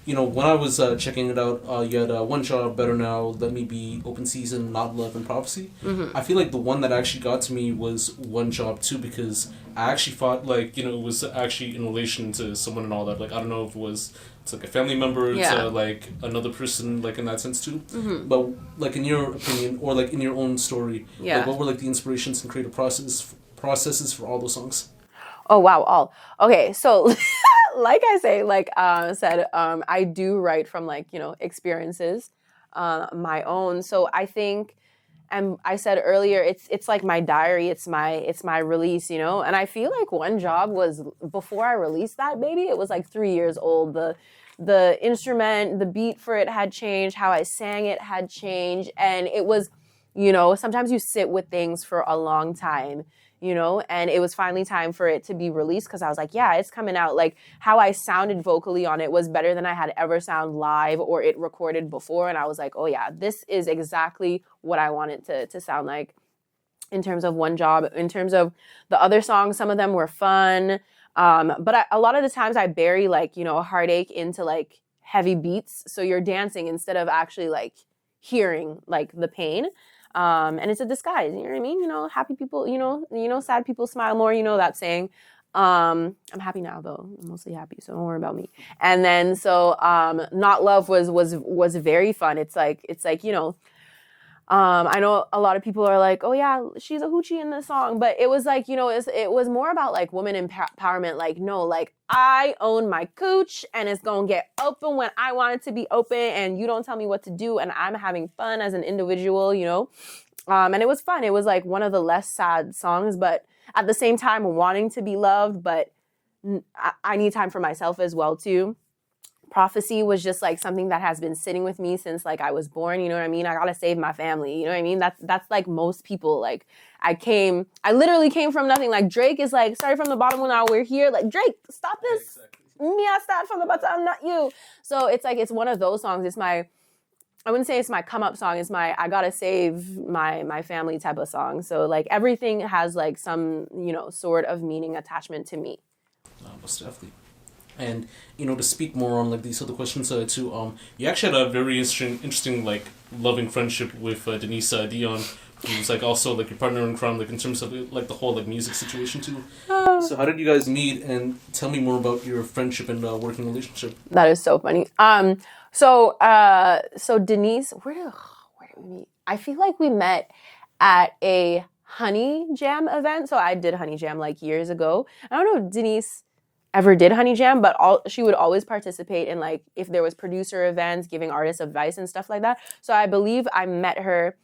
when I was checking it out, you had One Job, Better Now, Let Me Be, Open Season, Not Love, and Prophecy. I feel like the one that actually got to me was One Job too, because I actually thought like, it was actually in relation to someone and all that. Like, I don't know if it's like a family member to like another person, like in that sense too. But like in your opinion, or like in your own story, like what were like the inspirations and creative processes for all those songs? Oh, wow. All. Okay. So like I say, I do write from like, experiences, my own. So I think, and I said earlier, it's like my diary. It's my release, and I feel like One Job was before I released that baby. It was like 3 years old. The instrument, the beat for it had changed. How I sang it had changed. And it was, sometimes you sit with things for a long time, and it was finally time for it to be released because I was like, yeah, it's coming out. Like how I sounded vocally on it was better than I had ever sound live or it recorded before. And I was like, oh yeah, this is exactly what I want it to sound like in terms of One Job. In terms of the other songs, some of them were fun. But a lot of the times I bury like, heartache into like heavy beats. So you're dancing instead of actually like hearing like the pain. And it's a disguise, you know what I mean? Happy people, sad people smile more, that saying. I'm happy now though. I'm mostly happy, so don't worry about me. And then so Not Love was very fun. It's like, I know a lot of people are like, oh yeah, she's a hoochie in this song, but it was like, it was more about like woman empowerment. Like, no, like I own my cooch and it's going to get open when I want it to be open and you don't tell me what to do and I'm having fun as an individual, and it was fun. It was like one of the less sad songs, but at the same time wanting to be loved, but I need time for myself as well too. Prophecy was just like something that has been sitting with me since like I was born, you know what I mean? I gotta save my family, you know what I mean? That's like most people. Like I literally came from nothing. Like Drake is like, started from the bottom when we're here. Like Drake, stop this. Me, I start from the bottom, not you. So it's like, it's one of those songs. It's my, I wouldn't say it's my come up song. It's my, I gotta save my family type of song. So like everything has like some, you know, sort of meaning attachment to me. Most definitely. And, you know, to speak more on, like, these other questions, too, you actually had a very interesting, like, loving friendship with Denise Dion, who's, like, also, like, your partner in crime, like, in terms of, like, the whole, like, music situation, too. So how did you guys meet? And tell me more about your friendship and working relationship. That is so funny. So Denise, where did we meet? I feel like we met at a Honey Jam event. So I did Honey Jam, like, years ago. I don't know if Denise ever did Honey Jam, but she would always participate in, like, if there was producer events, giving artists advice and stuff like that. So I believe I met her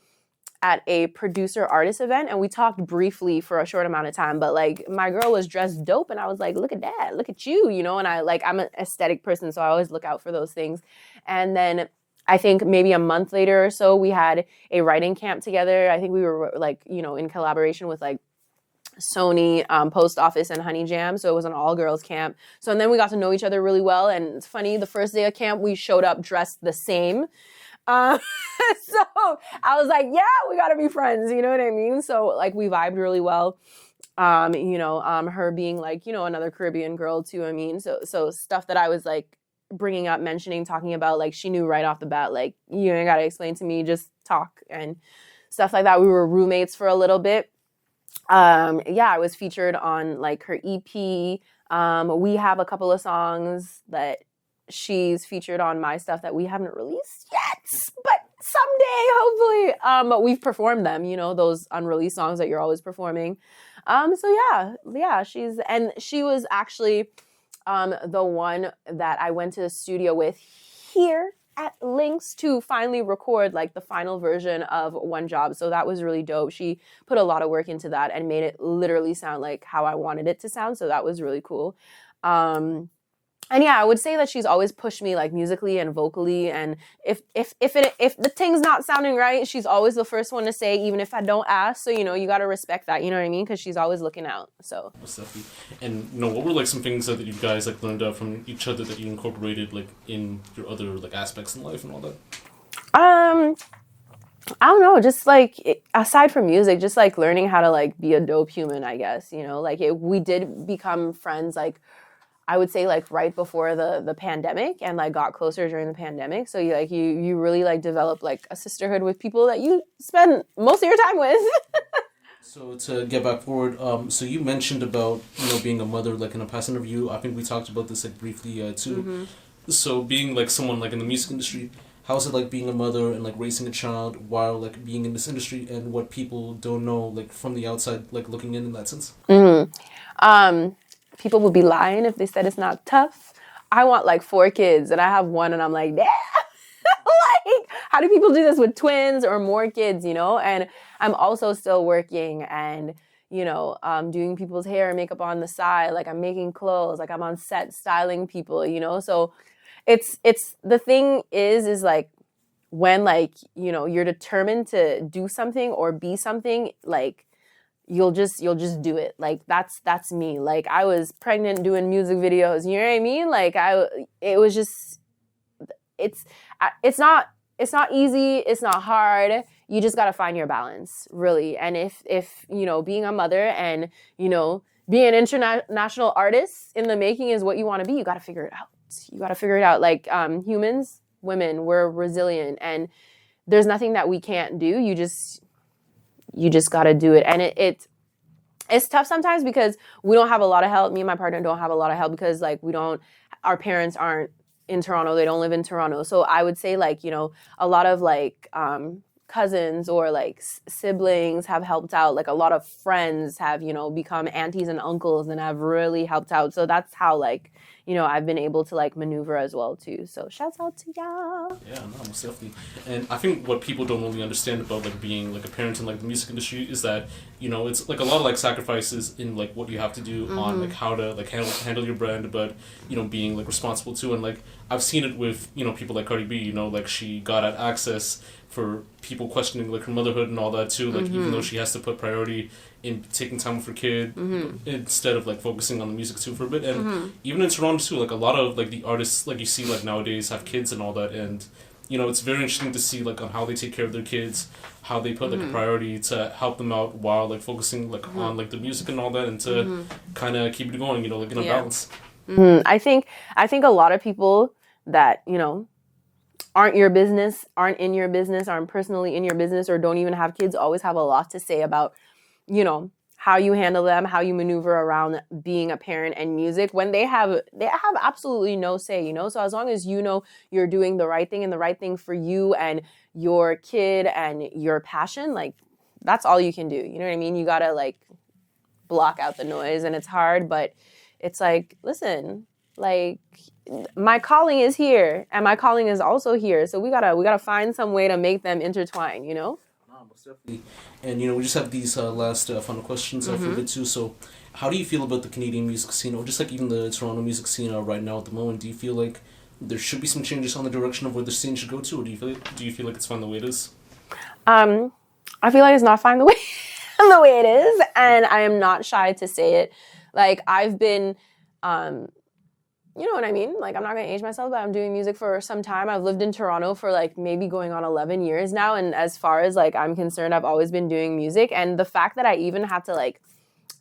at a producer artist event, and we talked briefly for a short amount of time, but like my girl was dressed dope and I was like, look at that, look at you, you know, and I'm an aesthetic person, so I always look out for those things. And then I think maybe a month later or so, we had a writing camp together. I think we were like, you know, in collaboration with like Sony, Post Office, and Honey Jam. So it was an all-girls camp. So and then we got to know each other really well. And it's funny, the first day of camp, we showed up dressed the same. So I was like, yeah, we gotta be friends. You know what I mean? So like we vibed really well. You know, her being like, you know, another Caribbean girl too. I mean, so stuff that I was like bringing up, mentioning, talking about, like she knew right off the bat, like, you ain't gotta explain to me, just talk and stuff like that. We were roommates for a little bit. Yeah, I was featured on like her EP. We have a couple of songs that she's featured on my stuff that we haven't released yet, but someday, hopefully. But we've performed them, you know, those unreleased songs that you're always performing. So yeah, she was actually the one that I went to the studio with here at Lynx to finally record like the final version of One Job. So that was really dope. She put a lot of work into that and made it literally sound like how I wanted it to sound. So that was really cool. And yeah, I would say that she's always pushed me like musically and vocally. And if the thing's not sounding right, she's always the first one to say, even if I don't ask. So, you know, you got to respect that, you know what I mean? Because she's always looking out. So. And, you know, what were like some things that you guys like learned from each other that you incorporated like in your other like aspects in life and all that? I don't know, just like aside from music, just like learning how to like be a dope human, I guess, you know, like we did become friends, like I would say like right before the pandemic, and like got closer during the pandemic. So you really like develop like a sisterhood with people that you spend most of your time with. So to get back forward, so you mentioned about, you know, being a mother, like in a past interview. I think we talked about this like briefly too. Mm-hmm. So being like someone like in the music industry, how is it like being a mother and like raising a child while like being in this industry, and what people don't know like from the outside, like looking in that sense? Mm-hmm. People would be lying if they said it's not tough. I want like 4 kids and I have 1 and I'm like, yeah. Like, how do people do this with twins or more kids, you know? And I'm also still working and, you know, doing people's hair and makeup on the side. Like I'm making clothes, like I'm on set styling people, you know? So it's the thing is like when like, you know, you're determined to do something or be something, like you'll just do it. Like that's me. Like I was pregnant doing music videos, you know what I mean? Like it was just, it's not easy. It's not hard. You just got to find your balance, really. And if, you know, being a mother and, you know, being an international artist in the making is what you want to be, you got to figure it out. You got to figure it out. Like humans, women, we're resilient and there's nothing that we can't do. You just got to do it. And it's tough sometimes because we don't have a lot of help. Me and my partner don't have a lot of help because like our parents aren't in Toronto. They don't live in Toronto. So I would say like, you know, a lot of like cousins or like siblings have helped out. Like a lot of friends have, you know, become aunties and uncles and have really helped out. So that's how like, you know, I've been able to like maneuver as well too. So shouts out to y'all. Yeah, no, most definitely. And I think what people don't really understand about like being like a parent in like the music industry is that, you know, it's like a lot of like sacrifices in like what you have to do on like how to like handle your brand, but, you know, being like responsible too. And like I've seen it with, you know, people like Cardi B, you know, like she got at access for people questioning like her motherhood and all that too, like even though she has to put priority in taking time with her kid instead of like focusing on the music too for a bit. And even in Toronto too, like a lot of like the artists like you see like nowadays have kids and all that, and you know, it's very interesting to see like on how they take care of their kids, how they put like a priority to help them out while like focusing like on like the music and all that, and to kind of keep it going, you know, like in a balance. I think a lot of people that, you know, aren't in your business, aren't personally in your business, or don't even have kids, always have a lot to say about, you know, how you handle them, how you maneuver around being a parent and music when they have absolutely no say, you know? So as long as you know you're doing the right thing and the right thing for you and your kid and your passion, like that's all you can do. You know what I mean? You got to like block out the noise, and it's hard, but it's like, listen, like my calling is here and my calling is also here. So we gotta find some way to make them intertwine, you know? Most definitely. And you know, we just have these last final questions for a bit too. So how do you feel about the Canadian music scene, or just like even the Toronto music scene right now at the moment? Do you feel like there should be some changes on the direction of where the scene should go to, or do you feel like it's fine the way it is? I feel like it's not fine the way the way it is, and I am not shy to say it. Like I've been you know what I mean? Like, I'm not going to age myself, but I'm doing music for some time. I've lived in Toronto for, like, maybe going on 11 years now. And as far as, like, I'm concerned, I've always been doing music. And the fact that I even had to, like,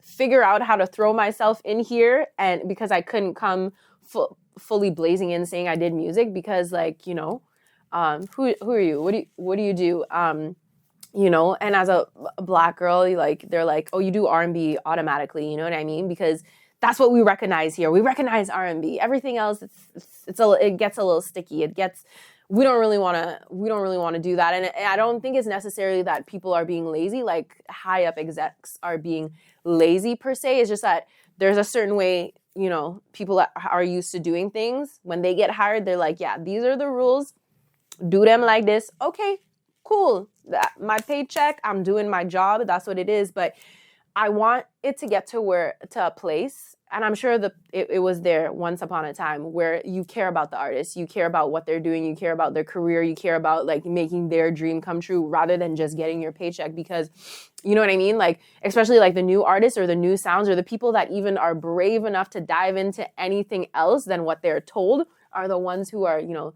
figure out how to throw myself in here, and because I couldn't come fully blazing in saying I did music because, like, you know, who are you? What do you do? You know, and as a Black girl, like, they're like, oh, you do R&B automatically. You know what I mean? Because that's what we recognize here. We recognize R&B. Everything else, it gets a little sticky. We don't really want to do that. And I don't think it's necessarily that people are being lazy, like high up execs are being lazy per se. It's just that there's a certain way, you know, people that are used to doing things. When they get hired, they're like, yeah, these are the rules. Do them like this. Okay, cool. My paycheck, I'm doing my job. That's what it is. But I want it to get to a place, and I'm sure it was there once upon a time, where you care about the artist, you care about what they're doing, you care about their career, you care about like making their dream come true rather than just getting your paycheck. Because you know what I mean? Like, especially like the new artists or the new sounds or the people that even are brave enough to dive into anything else than what they're told are the ones who are, you know,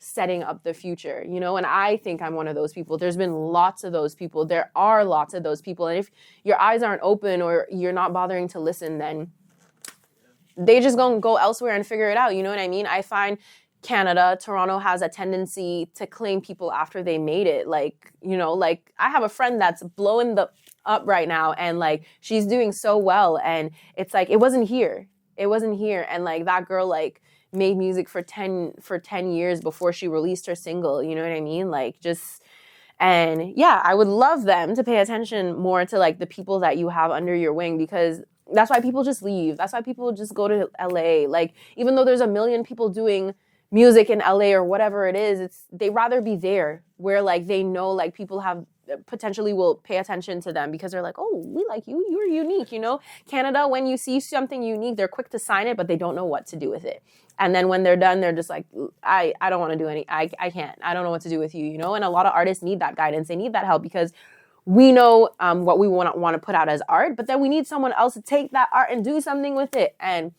setting up the future, you know, and I think I'm one of those people. There's been lots of those people. There are lots of those people. And if your eyes aren't open or you're not bothering to listen, then they just gonna go elsewhere and figure it out. You know what I mean? I find Toronto has a tendency to claim people after they made it. Like, you know, like I have a friend that's blowing up right now, and like she's doing so well, and it's like it wasn't here. And like that girl like made music for 10 years before she released her single, you know what I mean? Like and yeah, I would love them to pay attention more to like the people that you have under your wing, because that's why people just leave. That's why people just go to LA. Like, even though there's a million people doing music in LA or whatever it is, they rather be there where like they know like people have potentially will pay attention to them because they're like, oh, we like you, you're unique, you know? Canada, when you see something unique, they're quick to sign it, but they don't know what to do with it. And then when they're done, they're just like, I don't want to do I can't. I don't know what to do with you, you know? And a lot of artists need that guidance. They need that help because we know what we want to put out as art, but then we need someone else to take that art and do something with it and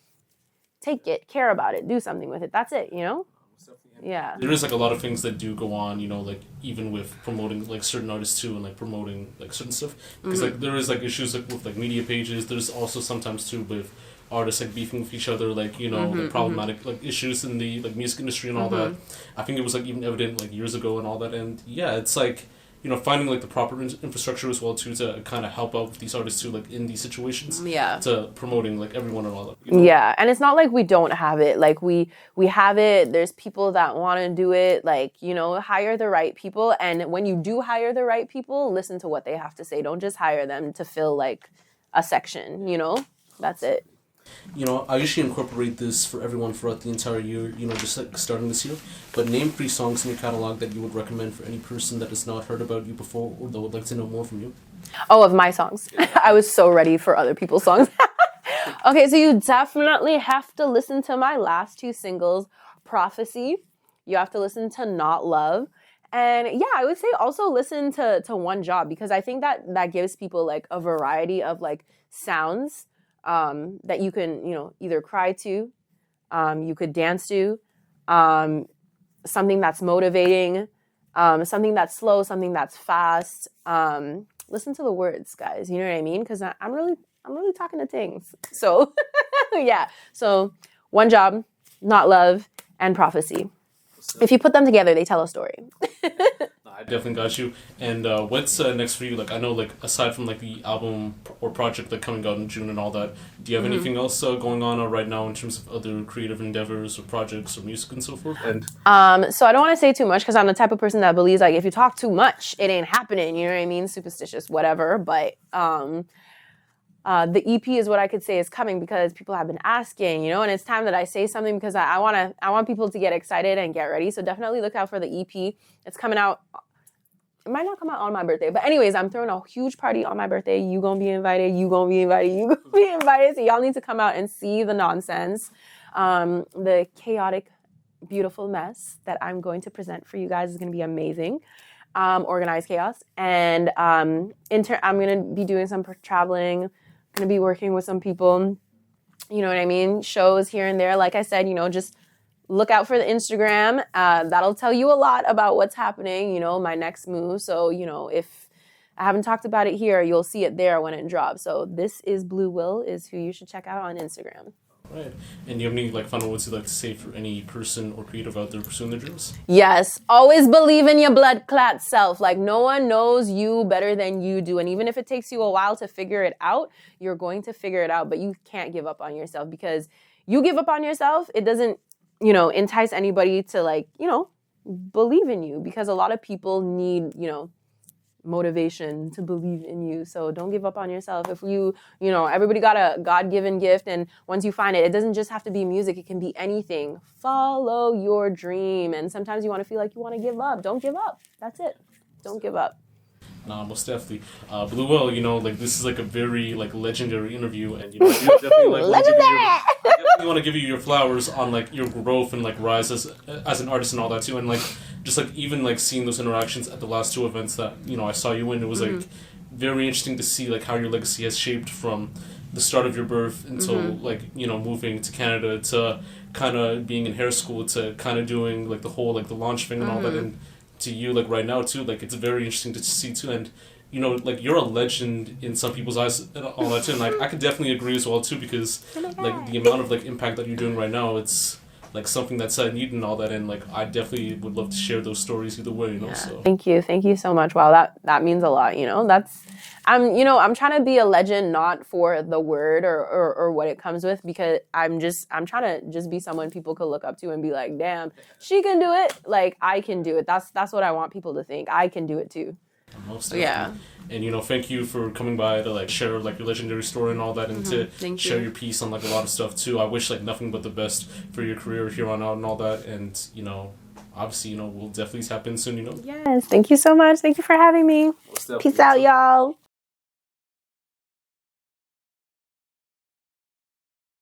take it, care about it, do something with it. That's it, you know? Yeah. There is like a lot of things that do go on, you know, like even with promoting like certain artists too, and like promoting like certain stuff, because like there is like issues like with like media pages. There's also sometimes too with artists like beefing with each other, like, you know, like problematic like issues in the like music industry and all that. I think it was like even evident like years ago and all that. And yeah, it's like, you know, finding like the proper infrastructure as well too to kind of help out with these artists too, like in these situations. Yeah. To promoting like everyone and all that. You know? Yeah, and it's not like we don't have it. Like we have it. There's people that want to do it. Like, you know, hire the right people. And when you do hire the right people, listen to what they have to say. Don't just hire them to fill like a section. You know, that's it. You know, I usually incorporate this for everyone throughout the entire year, you know, just like starting this year. But name 3 songs in your catalog that you would recommend for any person that has not heard about you before or that would like to know more from you. Oh, of my songs. I was so ready for other people's songs. Okay, so you definitely have to listen to my last 2 singles, Prophecy. You have to listen to Not Love. And yeah, I would say also listen to one job, because I think that gives people like a variety of like sounds that you can, either cry to, you could dance to, something that's motivating, something that's slow, something that's fast. Listen to the words, guys. You know what I mean? Because I'm really talking to things. So yeah. So one job, not love, and prophecy. If you put them together, they tell a story. I definitely got you. And what's next for you? Like, I know, like, aside from like the album or project like coming out in June and all that, do you have anything else going on right now in terms of other creative endeavors or projects or music and so forth? And so I don't want to say too much, because I'm the type of person that believes like if you talk too much, it ain't happening. You know what I mean? Superstitious, whatever. But the EP is what I could say is coming, because people have been asking, and it's time that I say something, because I want people to get excited and get ready. So definitely look out for the EP. It's coming out. It might not come out on my birthday, but anyways, I'm throwing a huge party on my birthday. You gonna be invited. You gonna be invited. You gonna be invited. So y'all need to come out and see the nonsense, the chaotic, beautiful mess that I'm going to present for you guys is gonna be amazing. Organized chaos, and I'm gonna be doing some traveling. I'm gonna be working with some people. You know what I mean? Shows here and there. Like I said, just look out for the Instagram. That'll tell you a lot about what's happening, my next move. So, if I haven't talked about it here, you'll see it there when it drops. So this is Blue Will is who you should check out on Instagram. Right. And do you have any final words you'd like to say for any person or creative out there pursuing their dreams? Yes. Always believe in your blood clot self. Like, no one knows you better than you do. And even if it takes you a while to figure it out, you're going to figure it out. But you can't give up on yourself, because you give up on yourself, it doesn't entice anybody to believe in you, because a lot of people need, motivation to believe in you. So don't give up on yourself. If everybody got a God-given gift, and once you find it, it doesn't just have to be music. It can be anything. Follow your dream. And sometimes you want to feel like you want to give up. Don't give up. That's it. Don't give up. Nah, most definitely. Blue Will, this is a very legendary interview, and I definitely legendary. Want to give you your flowers on your growth and rise as an artist and all that too, and just even seeing those interactions at the last two events that I saw you in. It was very interesting to see how your legacy has shaped from the start of your birth until moving to Canada, to kind of being in hair school, to kind of doing the whole the launch thing and all that, and to you right now too. It's very interesting to see too, and you're a legend in some people's eyes and all that too, and I could definitely agree as well too, because the amount of impact that you're doing right now, it's something that's needed and all that, and I definitely would love to share those stories either way, Yeah. So thank you so much. Wow, that means a lot. That's I'm trying to be a legend, not for the word or what it comes with, because I'm trying to just be someone people could look up to and be like, damn, she can do it, I can do it. That's what I want people to think. I can do it too. Most definitely. And thank you for coming by to share your legendary story and all that, and to share your piece on a lot of stuff too. I wish nothing but the best for your career here on out and all that, and obviously we'll definitely tap in soon. Yes, thank you so much. Thank you for having me. Peace out, y'all.